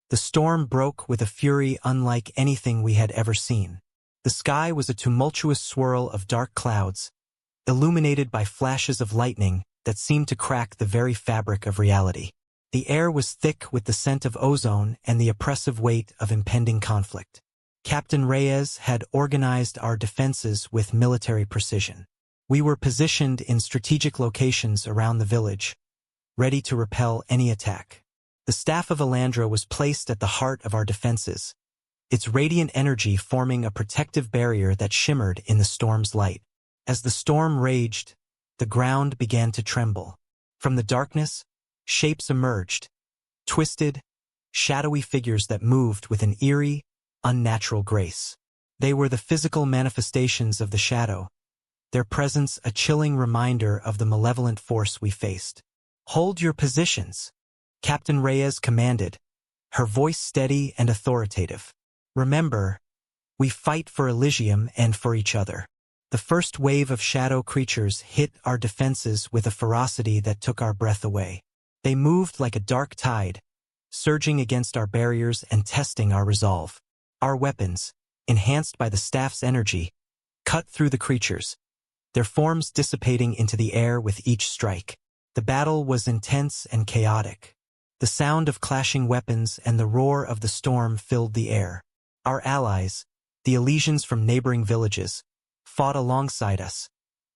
The storm broke with a fury unlike anything we had ever seen. The sky was a tumultuous swirl of dark clouds, illuminated by flashes of lightning that seemed to crack the very fabric of reality. The air was thick with the scent of ozone and the oppressive weight of impending conflict. Captain Reyes had organized our defenses with military precision. We were positioned in strategic locations around the village, ready to repel any attack. The staff of Elandra was placed at the heart of our defenses, its radiant energy forming a protective barrier that shimmered in the storm's light. As the storm raged, the ground began to tremble. From the darkness, shapes emerged, twisted, shadowy figures that moved with an eerie, unnatural grace. They were the physical manifestations of the shadow, their presence a chilling reminder of the malevolent force we faced. "Hold your positions," Captain Reyes commanded, her voice steady and authoritative. "Remember, we fight for Elysium and for each other." The first wave of shadow creatures hit our defenses with a ferocity that took our breath away. They moved like a dark tide, surging against our barriers and testing our resolve. Our weapons, enhanced by the staff's energy, cut through the creatures, their forms dissipating into the air with each strike. The battle was intense and chaotic. The sound of clashing weapons and the roar of the storm filled the air. Our allies, the Elysians from neighboring villages, fought alongside us,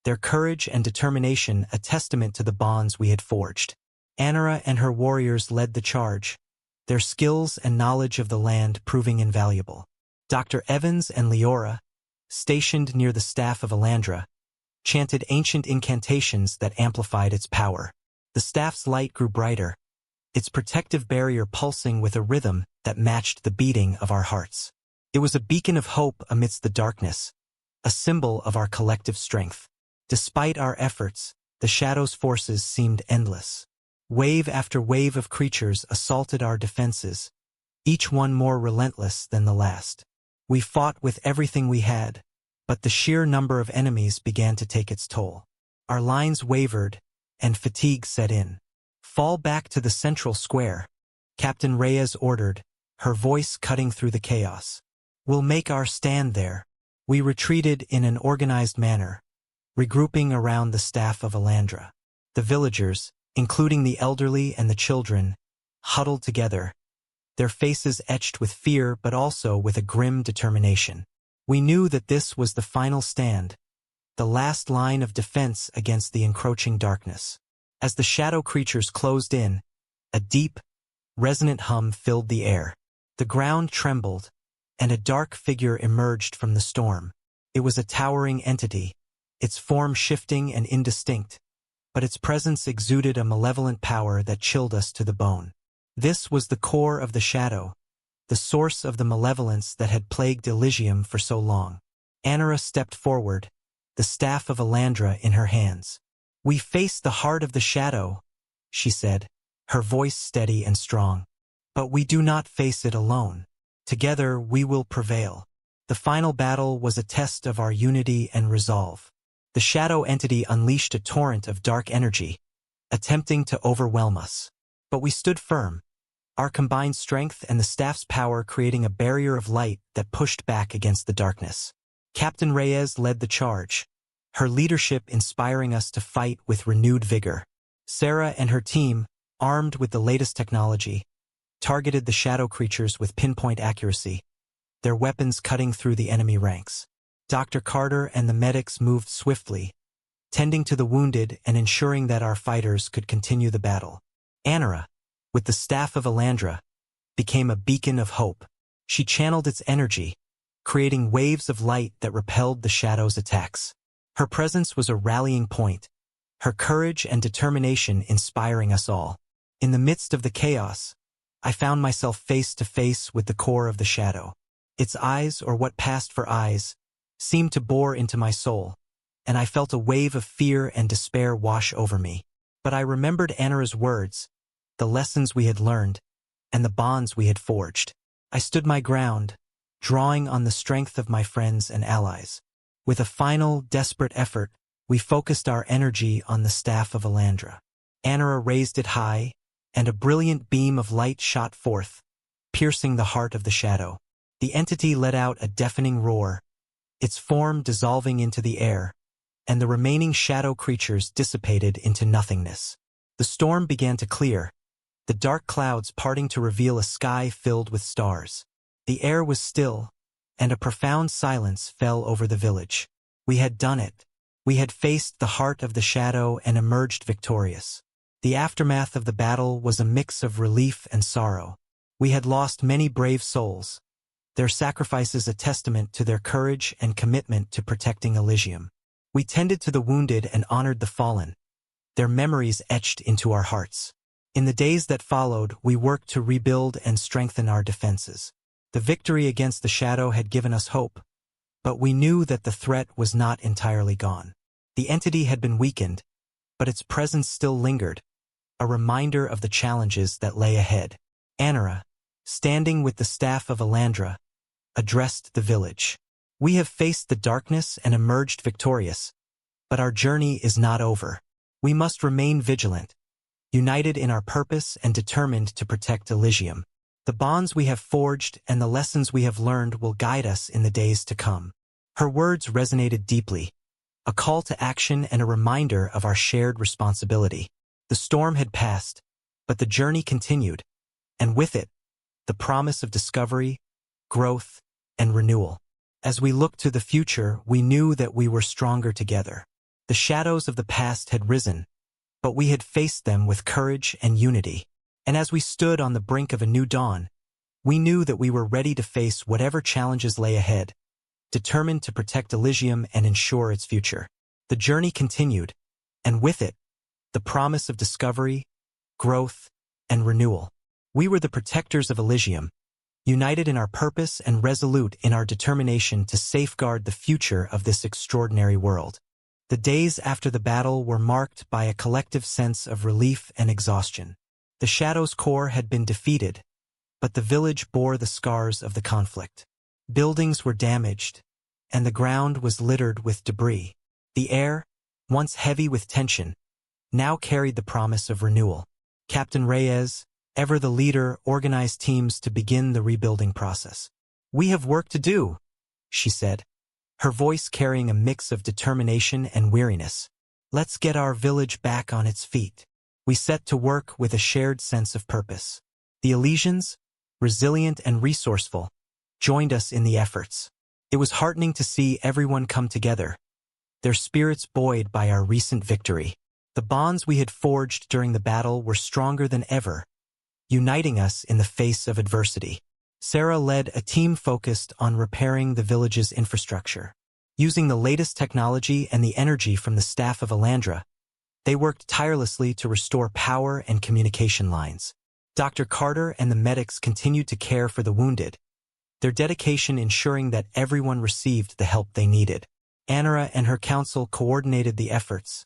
their courage and determination a testament to the bonds we had forged. Anara and her warriors led the charge, their skills and knowledge of the land proving invaluable. Dr. Evans and Leora, stationed near the staff of Elandra, chanted ancient incantations that amplified its power. The staff's light grew brighter, its protective barrier pulsing with a rhythm that matched the beating of our hearts. It was a beacon of hope amidst the darkness, a symbol of our collective strength. Despite our efforts, the shadow's forces seemed endless. Wave after wave of creatures assaulted our defenses, each one more relentless than the last. We fought with everything we had, but the sheer number of enemies began to take its toll. Our lines wavered, and fatigue set in. "Fall back to the central square," Captain Reyes ordered, her voice cutting through the chaos. "We'll make our stand there." We retreated in an organized manner, regrouping around the staff of Elandra. The villagers, including the elderly and the children, huddled together, their faces etched with fear but also with a grim determination. We knew that this was the final stand, the last line of defense against the encroaching darkness. As the shadow creatures closed in, a deep, resonant hum filled the air. The ground trembled, and a dark figure emerged from the storm. It was a towering entity, its form shifting and indistinct, but its presence exuded a malevolent power that chilled us to the bone. This was the core of the shadow, the source of the malevolence that had plagued Elysium for so long. Anara stepped forward, the staff of Elandra in her hands. "We face the heart of the shadow," she said, her voice steady and strong. "But we do not face it alone. Together we will prevail." The final battle was a test of our unity and resolve. The shadow entity unleashed a torrent of dark energy, attempting to overwhelm us. But we stood firm, our combined strength and the staff's power creating a barrier of light that pushed back against the darkness. Captain Reyes led the charge, her leadership inspiring us to fight with renewed vigor. Sarah and her team, armed with the latest technology, targeted the shadow creatures with pinpoint accuracy, their weapons cutting through the enemy ranks. Dr. Carter and the medics moved swiftly, tending to the wounded and ensuring that our fighters could continue the battle. Anara, with the staff of Elandra, became a beacon of hope. She channeled its energy, creating waves of light that repelled the shadow's attacks. Her presence was a rallying point, her courage and determination inspiring us all. In the midst of the chaos, I found myself face to face with the core of the shadow. Its eyes, or what passed for eyes, seemed to bore into my soul, and I felt a wave of fear and despair wash over me. But I remembered Anara's words, the lessons we had learned, and the bonds we had forged. I stood my ground, drawing on the strength of my friends and allies. With a final, desperate effort, we focused our energy on the staff of Elandra. Anara raised it high, and a brilliant beam of light shot forth, piercing the heart of the shadow. The entity let out a deafening roar, its form dissolving into the air, and the remaining shadow creatures dissipated into nothingness. The storm began to clear, the dark clouds parting to reveal a sky filled with stars. The air was still, and a profound silence fell over the village. We had done it. We had faced the heart of the shadow and emerged victorious. The aftermath of the battle was a mix of relief and sorrow. We had lost many brave souls, their sacrifices a testament to their courage and commitment to protecting Elysium. We tended to the wounded and honored the fallen, their memories etched into our hearts. In the days that followed, we worked to rebuild and strengthen our defenses. The victory against the shadow had given us hope, but we knew that the threat was not entirely gone. The entity had been weakened, but its presence still lingered, a reminder of the challenges that lay ahead. Anara, standing with the staff of Elandra, addressed the village. We have faced the darkness and emerged victorious, but our journey is not over. We must remain vigilant, united in our purpose and determined to protect Elysium. The bonds we have forged and the lessons we have learned will guide us in the days to come. Her words resonated deeply, a call to action and a reminder of our shared responsibility. The storm had passed, but the journey continued, and with it, the promise of discovery, growth, and renewal. As we looked to the future, we knew that we were stronger together. The shadows of the past had risen, but we had faced them with courage and unity. And as we stood on the brink of a new dawn, we knew that we were ready to face whatever challenges lay ahead, determined to protect Elysium and ensure its future. The journey continued, and with it, the promise of discovery, growth, and renewal. We were the protectors of Elysium, united in our purpose and resolute in our determination to safeguard the future of this extraordinary world. The days after the battle were marked by a collective sense of relief and exhaustion. The Shadow's core had been defeated, but the village bore the scars of the conflict. Buildings were damaged, and the ground was littered with debris. The air, once heavy with tension, now carried the promise of renewal. Captain Reyes, ever the leader, organized teams to begin the rebuilding process. "We have work to do," she said, her voice carrying a mix of determination and weariness. "Let's get our village back on its feet." We set to work with a shared sense of purpose. The Elysians, resilient and resourceful, joined us in the efforts. It was heartening to see everyone come together, their spirits buoyed by our recent victory. The bonds we had forged during the battle were stronger than ever, uniting us in the face of adversity. Sarah led a team focused on repairing the village's infrastructure. Using the latest technology and the energy from the staff of Elandra, they worked tirelessly to restore power and communication lines. Dr. Carter and the medics continued to care for the wounded, their dedication ensuring that everyone received the help they needed. Anara and her council coordinated the efforts,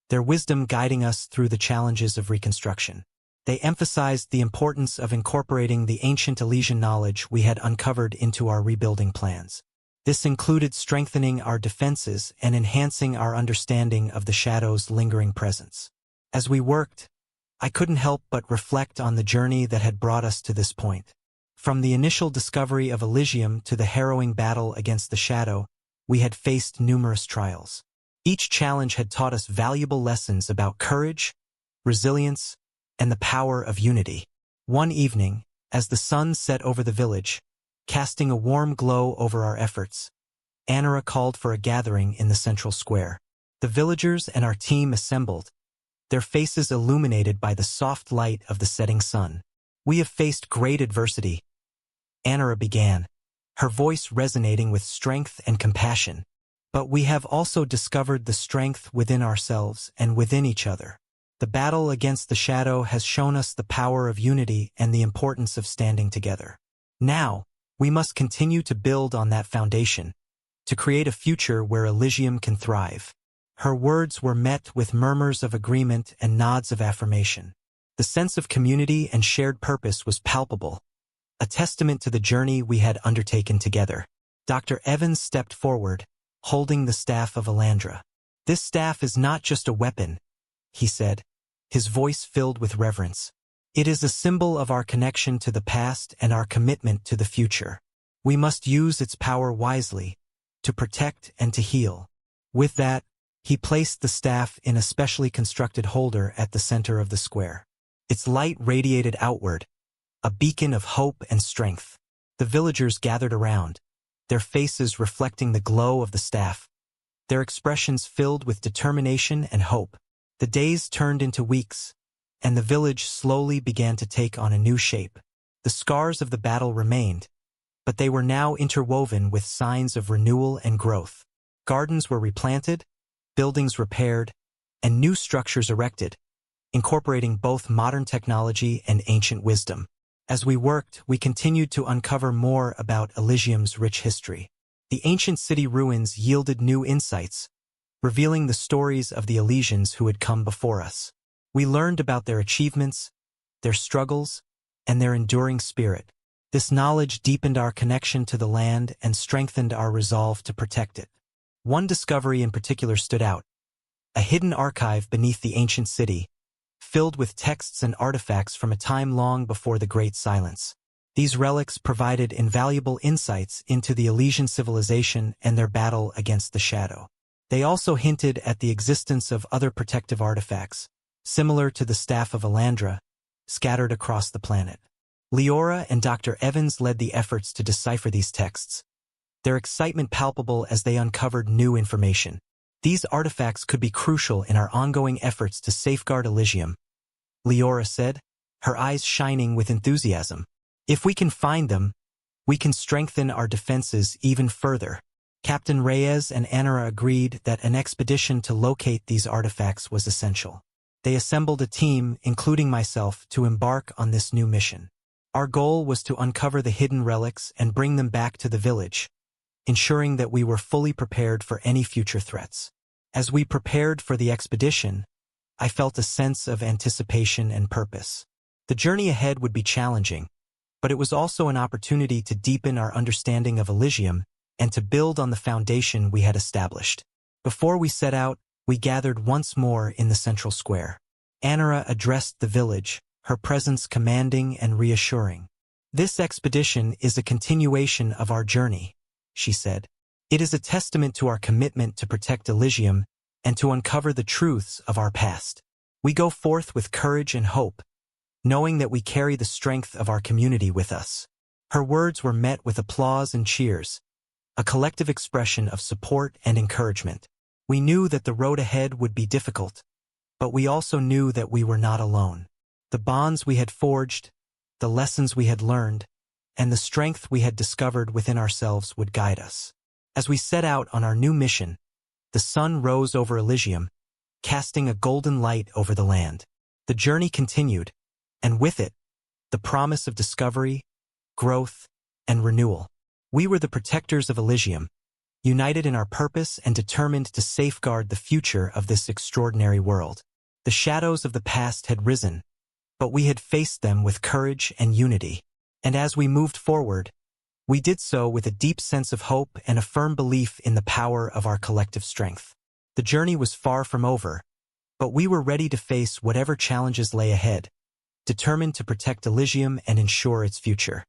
their wisdom guiding us through the challenges of reconstruction. They emphasized the importance of incorporating the ancient Elysian knowledge we had uncovered into our rebuilding plans. This included strengthening our defenses and enhancing our understanding of the Shadow's lingering presence. As we worked, I couldn't help but reflect on the journey that had brought us to this point. From the initial discovery of Elysium to the harrowing battle against the Shadow, we had faced numerous trials. Each challenge had taught us valuable lessons about courage, resilience, and the power of unity. One evening, as the sun set over the village, casting a warm glow over our efforts, Anara called for a gathering in the central square. The villagers and our team assembled, their faces illuminated by the soft light of the setting sun. "We have faced great adversity," Anara began, her voice resonating with strength and compassion. "But we have also discovered the strength within ourselves and within each other. The battle against the Shadow has shown us the power of unity and the importance of standing together. Now, we must continue to build on that foundation, to create a future where Elysium can thrive." Her words were met with murmurs of agreement and nods of affirmation. The sense of community and shared purpose was palpable, a testament to the journey we had undertaken together. Dr. Evans stepped forward, holding the staff of Elandra. "This staff is not just a weapon," he said, his voice filled with reverence. It is a symbol of our connection to the past and our commitment to the future. We must use its power wisely, to protect and to heal. With that, he placed the staff in a specially constructed holder at the center of the square. Its light radiated outward, a beacon of hope and strength. The villagers gathered around, their faces reflecting the glow of the staff, their expressions filled with determination and hope. The days turned into weeks, and the village slowly began to take on a new shape. The scars of the battle remained, but they were now interwoven with signs of renewal and growth. Gardens were replanted, buildings repaired, and new structures erected, incorporating both modern technology and ancient wisdom. As we worked, we continued to uncover more about Elysium's rich history. The ancient city ruins yielded new insights, revealing the stories of the Elysians who had come before us. We learned about their achievements, their struggles, and their enduring spirit. This knowledge deepened our connection to the land and strengthened our resolve to protect it. One discovery in particular stood out: a hidden archive beneath the ancient city, filled with texts and artifacts from a time long before the Great Silence. These relics provided invaluable insights into the Elysian civilization and their battle against the shadow. They also hinted at the existence of other protective artifacts, similar to the Staff of Elandra, scattered across the planet. Leora and Dr. Evans led the efforts to decipher these texts, their excitement palpable as they uncovered new information. These artifacts could be crucial in our ongoing efforts to safeguard Elysium, Leora said, her eyes shining with enthusiasm. If we can find them, we can strengthen our defenses even further. Captain Reyes and Anara agreed that an expedition to locate these artifacts was essential. They assembled a team, including myself, to embark on this new mission. Our goal was to uncover the hidden relics and bring them back to the village, ensuring that we were fully prepared for any future threats. As we prepared for the expedition, I felt a sense of anticipation and purpose. The journey ahead would be challenging, but it was also an opportunity to deepen our understanding of Elysium and to build on the foundation we had established. Before we set out, we gathered once more in the central square. Anara addressed the village, her presence commanding and reassuring. "This expedition is a continuation of our journey," she said. "It is a testament to our commitment to protect Elysium and to uncover the truths of our past. We go forth with courage and hope, knowing that we carry the strength of our community with us." Her words were met with applause and cheers, a collective expression of support and encouragement. We knew that the road ahead would be difficult, but we also knew that we were not alone. The bonds we had forged, the lessons we had learned, and the strength we had discovered within ourselves would guide us. As we set out on our new mission, the sun rose over Elysium, casting a golden light over the land. The journey continued, and with it, the promise of discovery, growth, and renewal. We were the protectors of Elysium, united in our purpose and determined to safeguard the future of this extraordinary world. The shadows of the past had risen, but we had faced them with courage and unity. And as we moved forward, we did so with a deep sense of hope and a firm belief in the power of our collective strength. The journey was far from over, but we were ready to face whatever challenges lay ahead, determined to protect Elysium and ensure its future.